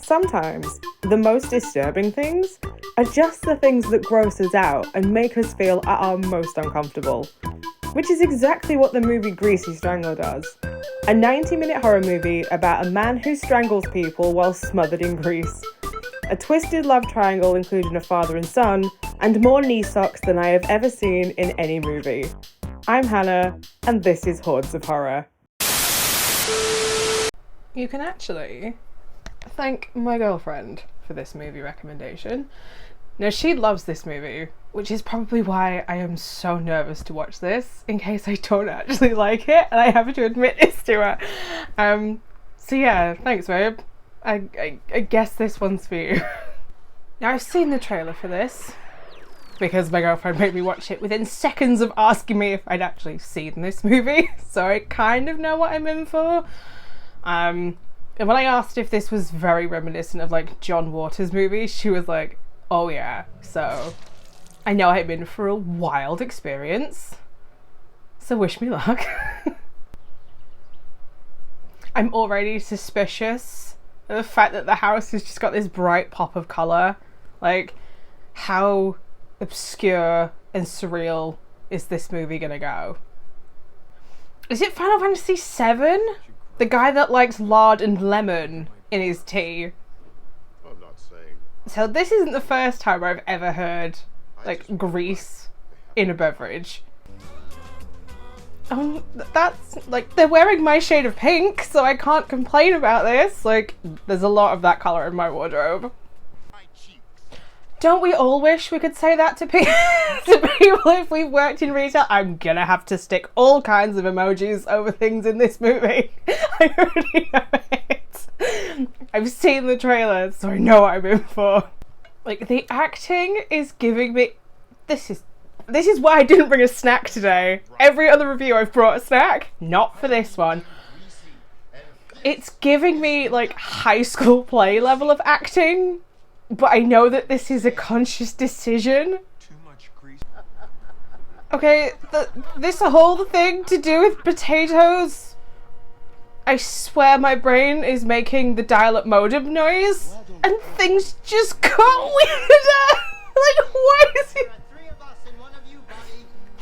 Sometimes, the most disturbing things are just the things that gross us out and make us feel at our most uncomfortable. Which is exactly what the movie Greasy Strangler does. A 90-minute horror movie about a man who strangles people while smothered in grease. A twisted love triangle including a father and son, and more knee socks than I have ever seen in any movie. I'm Hannah, and this is Hordes of Horror. You can actually thank my girlfriend for this movie recommendation. Now, she loves this movie, which is probably why I am so nervous to watch this, in case I don't actually like it, and I have to admit this to her. So yeah, thanks babe. I guess this one's for you. Now, I've seen the trailer for this, because my girlfriend made me watch it within seconds of asking me if I'd actually seen this movie, so I kind of know what I'm in for. And when I asked if this was very reminiscent of like John Waters' movies, she was like, oh yeah, so I know I'm in for a wild experience, so wish me luck. I'm already suspicious of the fact that the house has just got this bright pop of colour. Like, how obscure and surreal is this movie gonna go? Is it Final Fantasy VII? The guy that likes lard and lemon in his tea. I'm not saying. So this isn't the first time I've ever heard like grease in a beverage. That's like, they're wearing my shade of pink, so I can't complain about this. Like, there's a lot of that colour in my wardrobe. Don't we all wish we could say that to people if we've worked in retail? I'm gonna have to stick all kinds of emojis over things in this movie. I already know it. I've seen the trailer, so I know what I'm in for. Like, the acting is giving me... This is why I didn't bring a snack today. Every other review I've brought a snack. Not for this one. It's giving me, like, high school play level of acting. But I know that this is a conscious decision. Okay, this whole thing to do with potatoes, I swear my brain is making the dial-up modem noise, and things just got weirder. Like, why is he...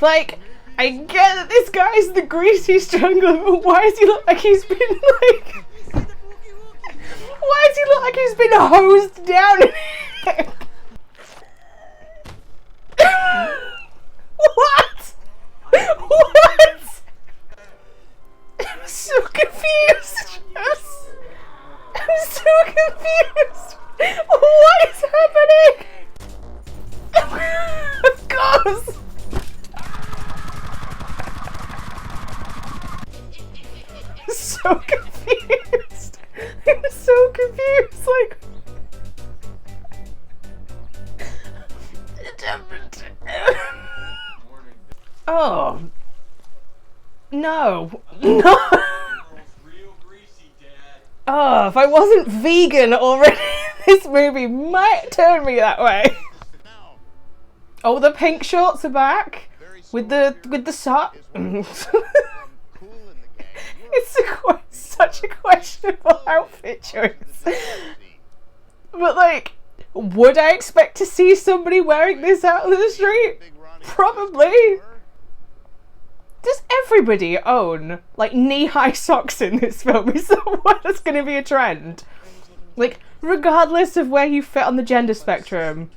Like, I get that this guy's the Greasy Strangler, but why does he look like he's been, like... Why does he look like he's been hosed down in here? What? What? I'm so confused. I'm so confused. What is happening? Of course. I'm so confused. I'm so confused, like... Oh. No. No. Oh, if I wasn't vegan already, this movie might turn me that way. Oh, the pink shorts are back. With the sock. It's such a questionable outfit choice. But like, would I expect to see somebody wearing this out on the street? Probably. Does everybody own like knee-high socks in this film? Is that's going to be a trend? Like, regardless of where you fit on the gender spectrum,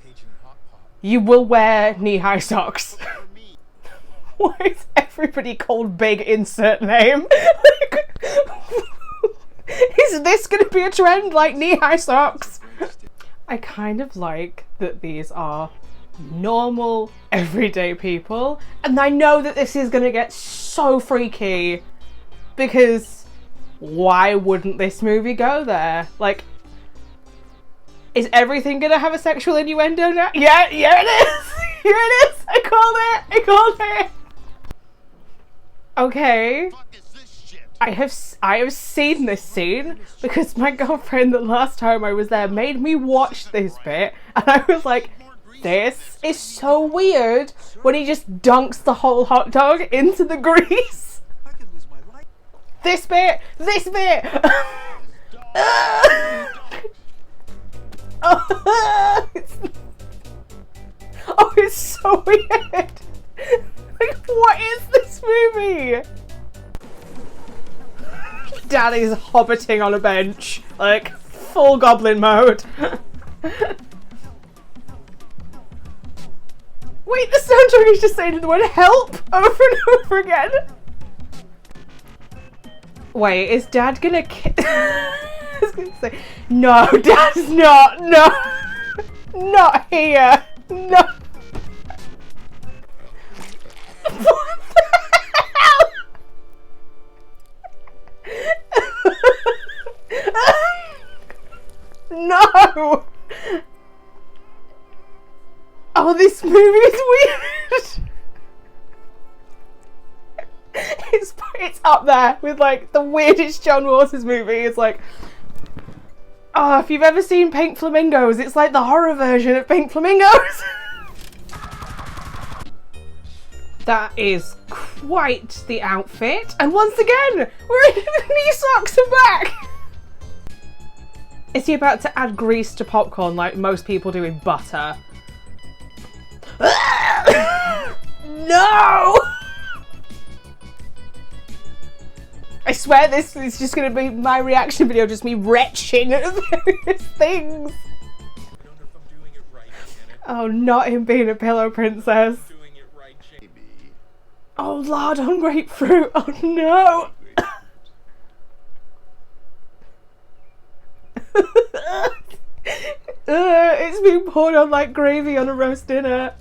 you will wear knee-high socks. Why is everybody called Big insert name? Like, is this going to be a trend, like knee-high socks? I kind of like that these are normal, everyday people, and I know that this is going to get so freaky, because why wouldn't this movie go there? Like, is everything going to have a sexual innuendo now? Yeah, it is! Here it is! I called it! Okay. I have seen this scene because my girlfriend the last time I was there made me watch this bit, and I was like, this is so weird when he just dunks the whole hot dog into the grease. This bit! Oh, it's so weird. Like, what is this movie? Daddy's hobbiting on a bench, like full goblin mode. Wait, the soundtrack is just saying the word help over and over again. Wait, is Dad gonna I was gonna say, no, Dad's not. No, not here. No. What the hell? No. Oh, this movie is weird. It's up there with like the weirdest John Waters movie. It's like, oh, if you've ever seen Pink Flamingos, it's like the horror version of Pink Flamingos. That is quite the outfit. And once again, we're in knee socks and back. Is he about to add grease to popcorn like most people do with butter? No! I swear this is just going to be my reaction video, just me retching at various things. I don't know if I'm doing it right, Janet. Oh, not him being a pillow princess. I'm doing it right, Janet. Maybe. Oh, lard on grapefruit. Oh, no. It's being poured on like gravy on a roast dinner.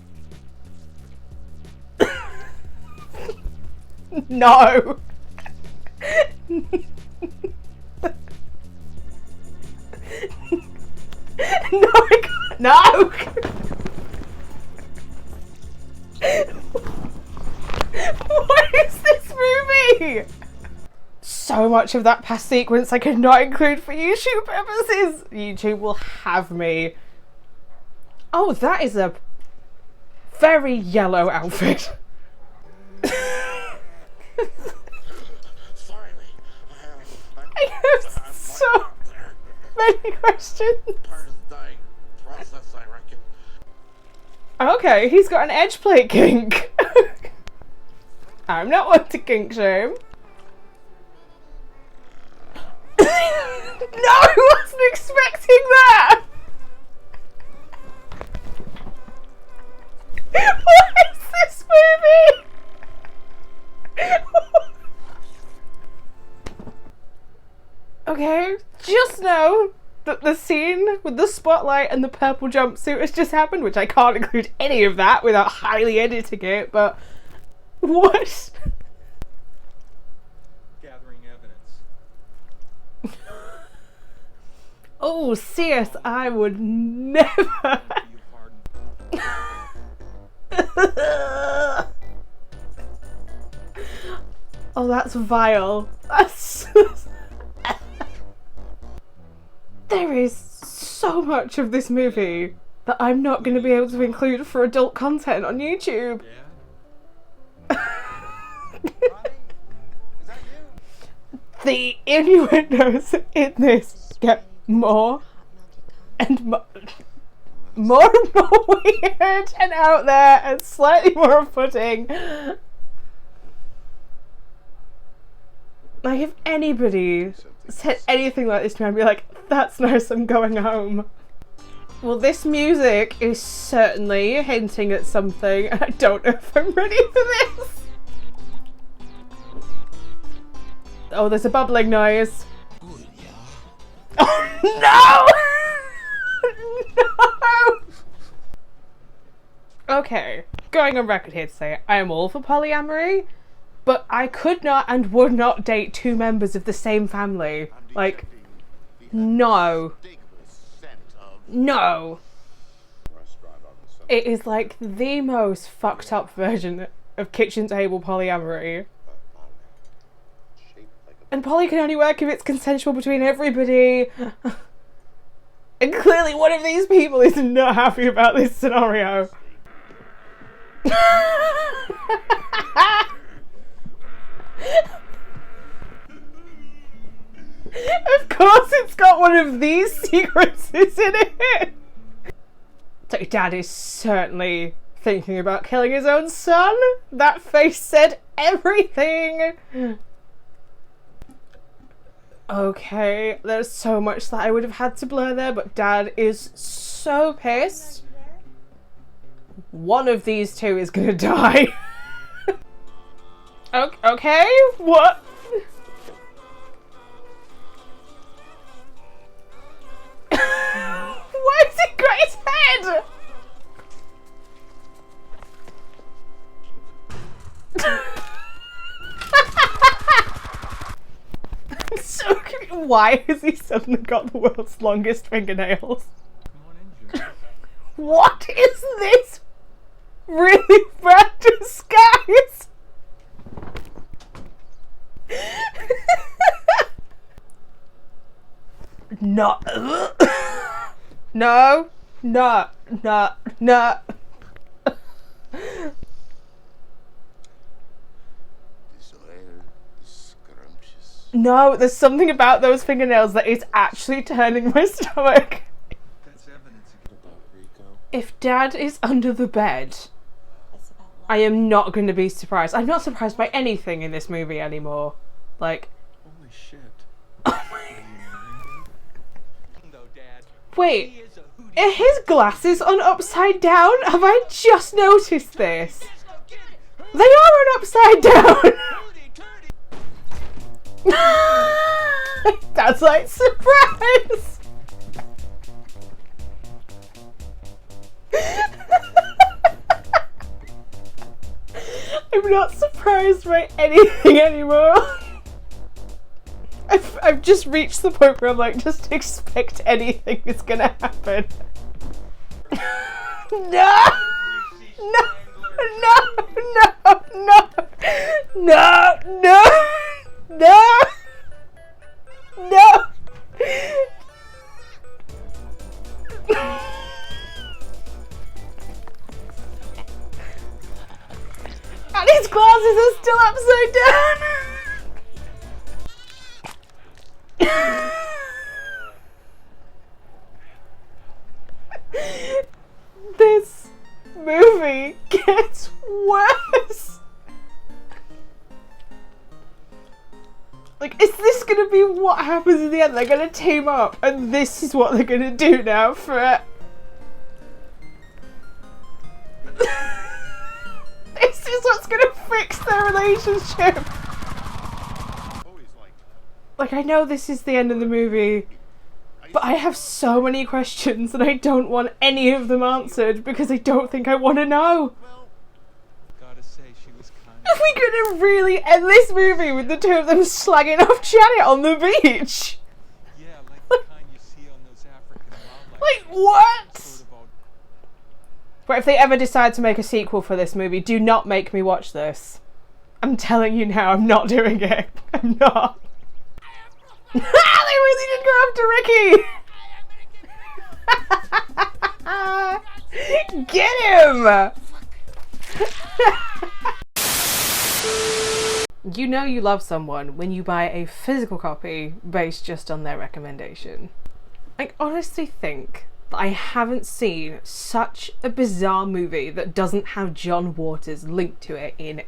No. No, I can't. No. What is this movie? So much of that past sequence I could not include for YouTube purposes. YouTube will have me. Oh, that is a very yellow outfit. Finally, I have so many questions. part of the dying process, I reckon. Okay, he's got an edge plate kink. I'm not one to kink shame. No, I wasn't expecting that. What is this movie? Okay, just know that the scene with the spotlight and the purple jumpsuit has just happened, which I can't include any of that without highly editing it, but what? Gathering evidence. Oh, sis, I would never. You pardon. Oh, that's vile. That's... There is so much of this movie that I'm not going to be able to include for adult content on YouTube. Yeah? Is that you? The innuendos in this get more and more and more weird and out there and slightly more off-putting. Like, if anybody said anything like this to me, I'd be like, that's nice, I'm going home. Well, this music is certainly hinting at something, and I don't know if I'm ready for this. Oh, there's a bubbling noise. Oh, no! No! Okay, going on record here to say I am all for polyamory, but I could not and would not date two members of the same family. Like, no. No. It is like the most fucked up version of kitchen table polyamory. And poly can only work if it's consensual between everybody. And clearly one of these people is not happy about this scenario. Of course it's got one of these sequences in it! So Dad is certainly thinking about killing his own son. That face said everything! Okay, there's so much that I would have had to blur there, but Dad is so pissed. One of these two is gonna die. Okay, what? Why has he got his head? So cute. Why has he suddenly got the world's longest fingernails? Come on in, Junior. What is this really bad disguise? No. No. No. No. No. This oil is scrumptious. No, there's something about those fingernails that is actually turning my stomach. That's evidence About Rico. If Dad is under the bed, I am not going to be surprised. I'm not surprised by anything in this movie anymore. Like, Holy shit. oh my... No, Dad. Wait, He is a hootie. are his glasses on upside down? Have I just noticed this? They are on upside down! That's like surprise! I'm not surprised by anything anymore. I've just reached the point where I'm like, just expect anything is gonna happen. No! No! No! No! No! No! No! No! No! And his glasses are still upside down! This movie gets worse! Like, is this gonna be what happens in the end? They're gonna team up and this is what they're gonna do now for... This is what's gonna fix their relationship! Always Like, I know this is the end of the movie, but I have so many questions and I don't want any of them answered because I don't think I want to know. Well, Gotta say, she was kind Are we gonna really end this movie with the two of them slagging off Janet on the beach? Yeah, like the kind you see on those African wildlife. Like, what? Sort of all But if they ever decide to make a sequel for this movie, do not make me watch this. I'm telling you now, I'm not doing it. I'm not. They really did go after Ricky! Get him! You know you love someone when you buy a physical copy based just on their recommendation. I honestly think that I haven't seen such a bizarre movie that doesn't have John Waters linked to it in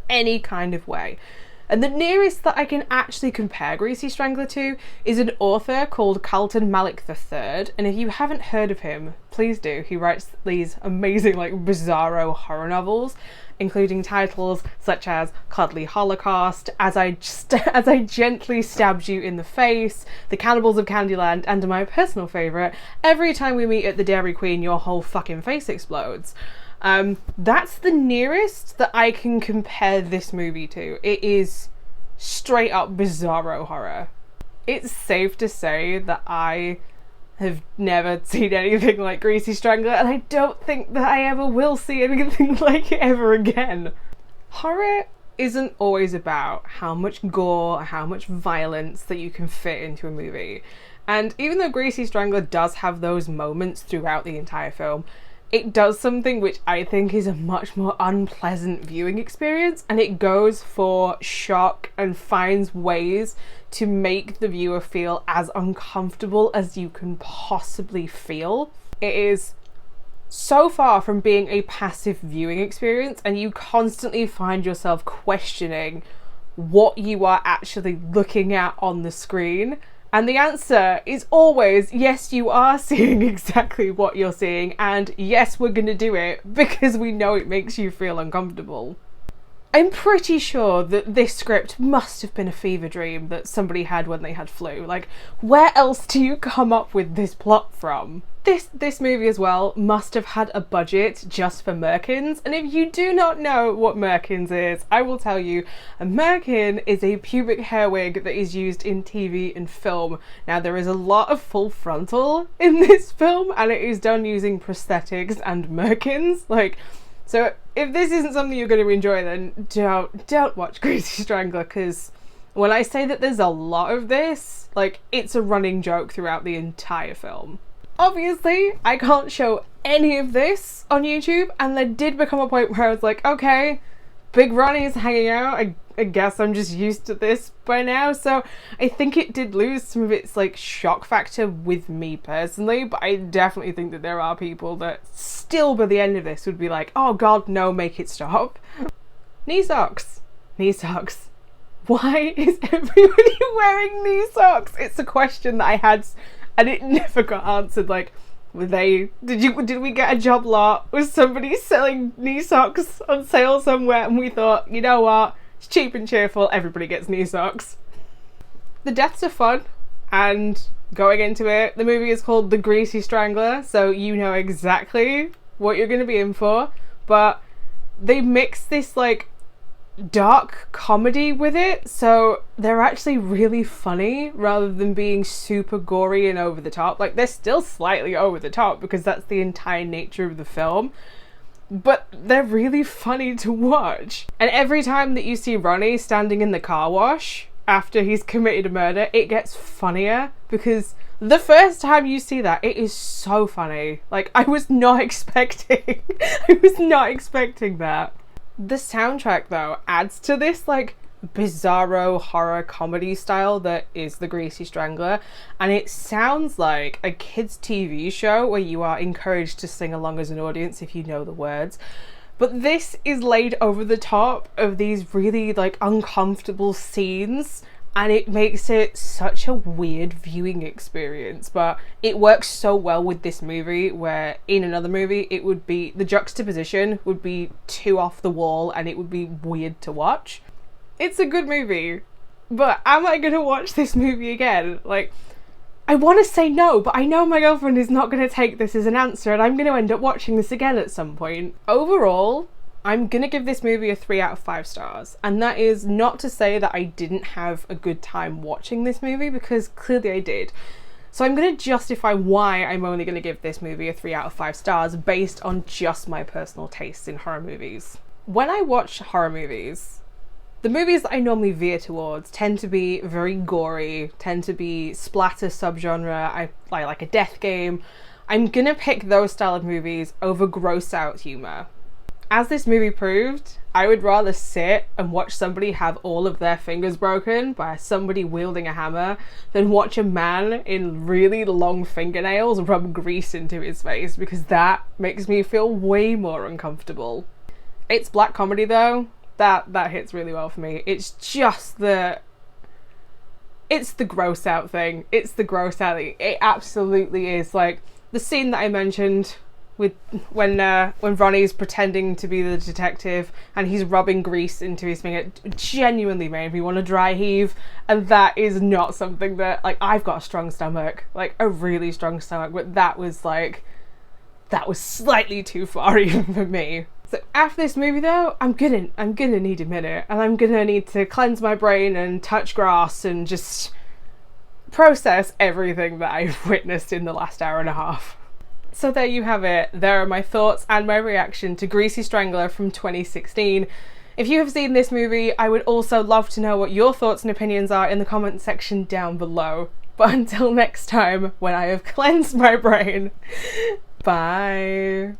any kind of way. And the nearest that I can actually compare Greasy Strangler to is an author called Carlton Malik III, and if you haven't heard of him, please do. He writes these amazing, like, bizarro horror novels, including titles such as Cuddly Holocaust, As I Gently Stabbed You in the Face, The Cannibals of Candyland, and my personal favourite, Every Time We Meet at the Dairy Queen, Your Whole Fucking Face Explodes. That's the nearest that I can compare this movie to. It is straight up bizarro horror. It's safe to say that I have never seen anything like Greasy Strangler, and I don't think that I ever will see anything like it ever again. Horror isn't always about how much gore, how much violence that you can fit into a movie. And even though Greasy Strangler does have those moments throughout the entire film, it does something which I think is a much more unpleasant viewing experience, and it goes for shock and finds ways to make the viewer feel as uncomfortable as you can possibly feel. It is so far from being a passive viewing experience, and you constantly find yourself questioning what you are actually looking at on the screen. And the answer is always, yes, you are seeing exactly what you're seeing, and yes, we're gonna do it because we know it makes you feel uncomfortable. I'm pretty sure that this script must have been a fever dream that somebody had when they had flu. Like, where else do you come up with this plot from? This movie as well must have had a budget just for merkins, and if you do not know what merkins is, I will tell you. A merkin is a pubic hair wig that is used in TV and film. Now, there is a lot of full frontal in this film, and it is done using prosthetics and merkins. Like, so if this isn't something you're going to enjoy, then don't watch Greasy Strangler, because when I say that there's a lot of this, like, it's a running joke throughout the entire film. Obviously, I can't show any of this on YouTube, and there did become a point where I was like, okay, Big Ronnie's hanging out, I guess I'm just used to this by now. So I think it did lose some of its like shock factor with me personally, but I definitely think that there are people that still by the end of this would be like, oh god, no, make it stop. Knee socks. Knee socks. Why is everybody wearing knee socks? It's a question that I had and it never got answered. Like, did we get a job lot? Was somebody selling knee socks on sale somewhere and we thought, you know what, it's cheap and cheerful, everybody gets knee socks. The deaths are fun, and going into it, the movie is called The Greasy Strangler, so you know exactly what you're going to be in for, but they mix this like dark comedy with it, so they're actually really funny rather than being super gory and over the top. Like, they're still slightly over the top because that's the entire nature of the film, but they're really funny to watch. And every time that you see Ronnie standing in the car wash after he's committed a murder, it gets funnier, because the first time you see that, it is so funny. Like, I was not expecting that. The soundtrack, though, adds to this, like, bizarro horror comedy style that is The Greasy Strangler, and it sounds like a kids' TV show where you are encouraged to sing along as an audience if you know the words. But this is laid over the top of these really, like, uncomfortable scenes, and it makes it such a weird viewing experience, but it works so well with this movie, where in another movie it would be, the juxtaposition would be too off the wall and it would be weird to watch. It's a good movie, but am I gonna watch this movie again? Like, I want to say no, but I know my girlfriend is not going to take this as an answer, and I'm going to end up watching this again at some point. Overall, I'm gonna give this movie a 3 out of 5 stars, and that is not to say that I didn't have a good time watching this movie, because clearly I did. So I'm gonna justify why I'm only gonna give this movie a 3 out of 5 stars based on just my personal tastes in horror movies. When I watch horror movies, the movies that I normally veer towards tend to be very gory, tend to be splatter subgenre. I like a death game. I'm gonna pick those style of movies over gross out humour. As this movie proved, I would rather sit and watch somebody have all of their fingers broken by somebody wielding a hammer than watch a man in really long fingernails rub grease into his face, because that makes me feel way more uncomfortable. It's black comedy though, that hits really well for me. It's just it's the gross out thing. It's the gross out thing. It absolutely is. Like, the scene that I mentioned with when Ronnie's pretending to be the detective and he's rubbing grease into his finger, genuinely made me want to dry heave, and that is not something that, like, I've got a strong stomach, like a really strong stomach, but that was slightly too far even for me. So after this movie though, I'm gonna need a minute, and I'm gonna need to cleanse my brain and touch grass and just process everything that I've witnessed in the last hour and a half. So there you have it. There are my thoughts and my reaction to Greasy Strangler from 2016. If you have seen this movie, I would also love to know what your thoughts and opinions are in the comment section down below. But until next time, when I have cleansed my brain, bye.